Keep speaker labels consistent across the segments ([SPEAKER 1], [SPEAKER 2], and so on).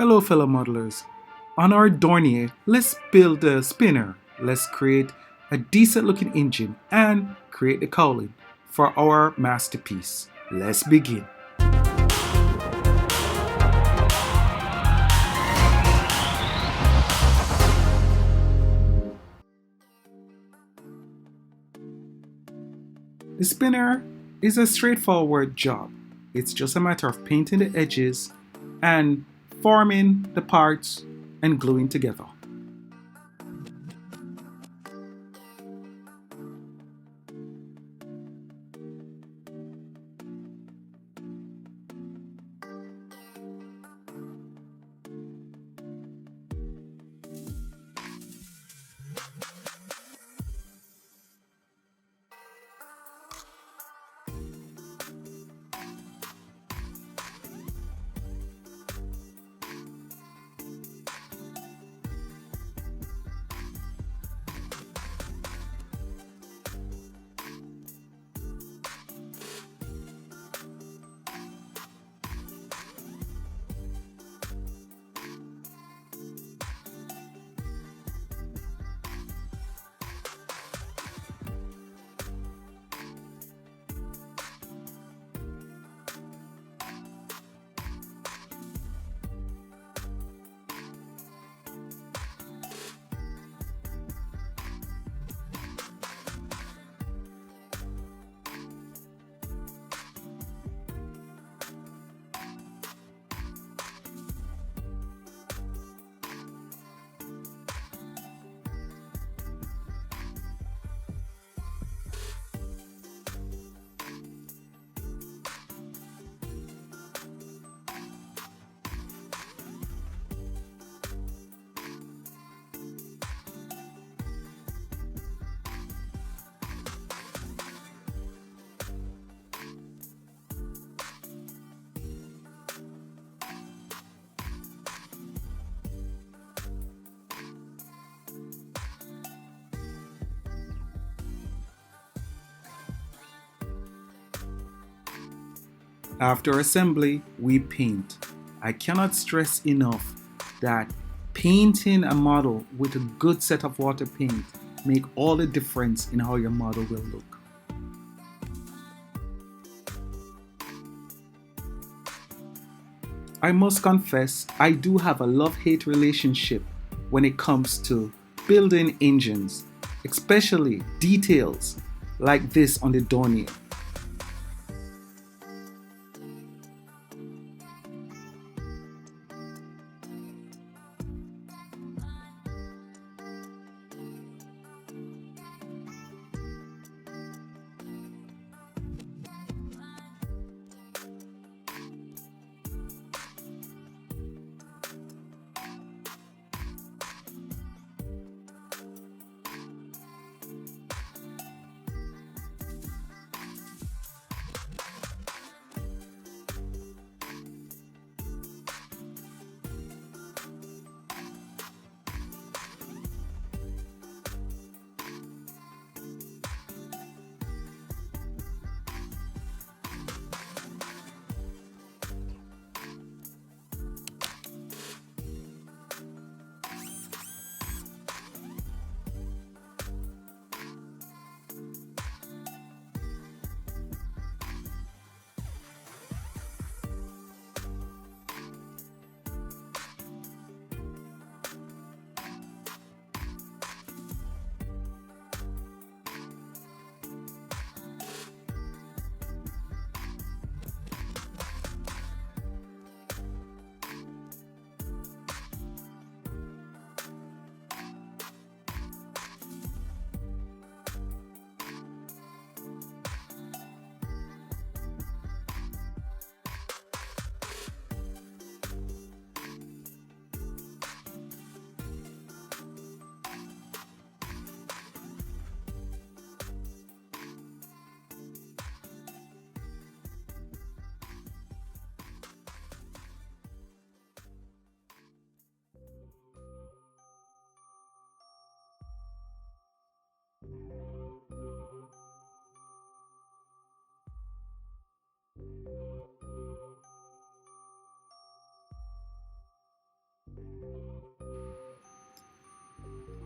[SPEAKER 1] Hello fellow modelers. On our Dornier, let's build a spinner. Let's create a decent looking engine and create the cowling for our masterpiece. Let's begin. The spinner is a straightforward job. It's just a matter of painting the edges and forming the parts and gluing together. After assembly, we paint. I cannot stress enough that painting a model with a good set of water paint make all the difference in how your model will look. I must confess, I do have a love-hate relationship when it comes to building engines, especially details like this on the Dornier.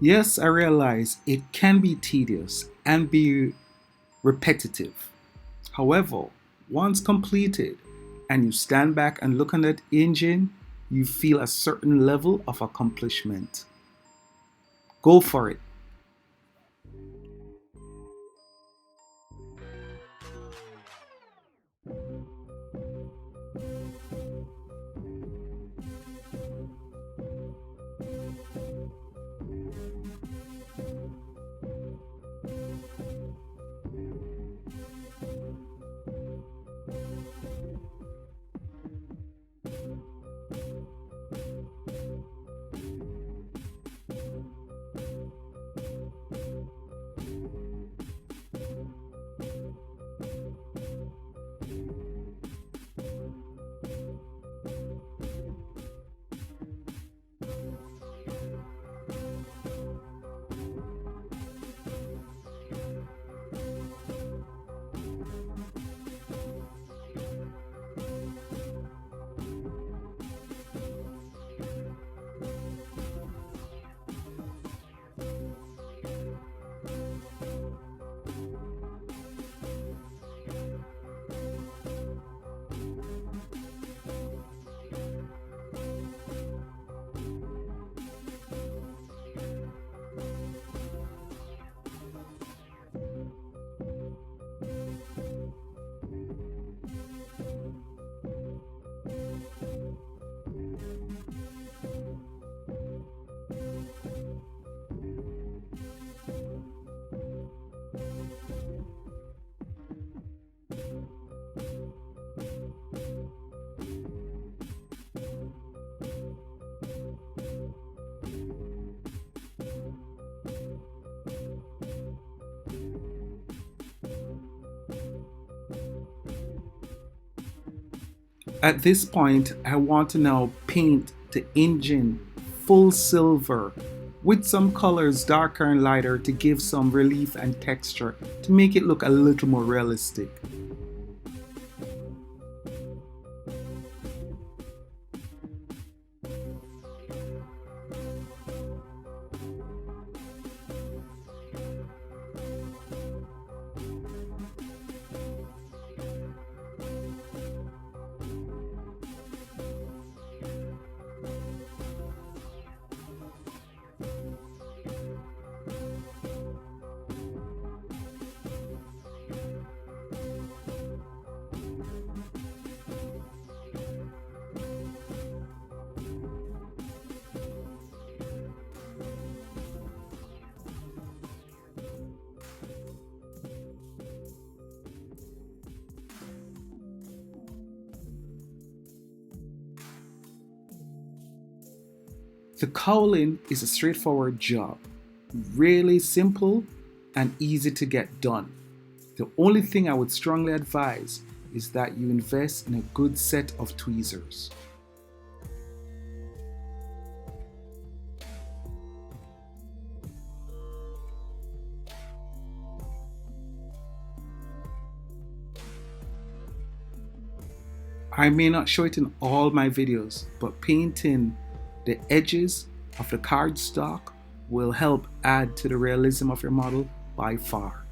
[SPEAKER 1] Yes, I realize it can be tedious and be repetitive. However, once completed and you stand back and look on that engine, you feel a certain level of accomplishment. Go for it. At this point, I want to now paint the engine full silver with some colors darker and lighter to give some relief and texture to make it look a little more realistic. The cowling is a straightforward job, really simple and easy to get done. The only thing I would strongly advise is that you invest in a good set of tweezers. I may not show it in all my videos, but painting the edges of the cardstock will help add to the realism of your model by far.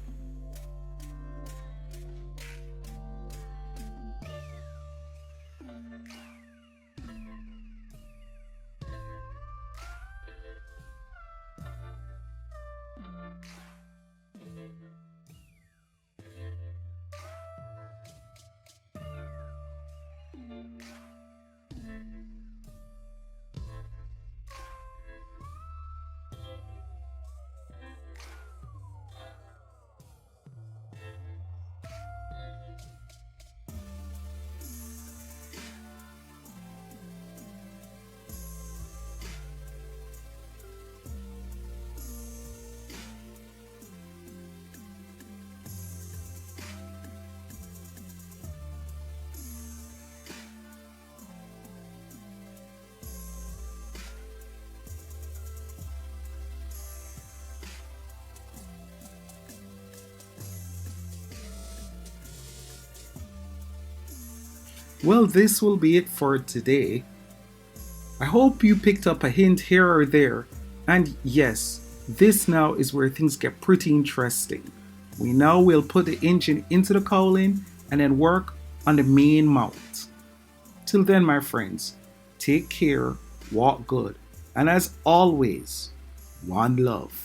[SPEAKER 1] Well, this will be it for today. I hope you picked up a hint here or there, and yes, This now is where things get pretty interesting. We now will put the engine into the cowling and then work on the main mount. Till then, my friends, take care, walk good, and as always, one love.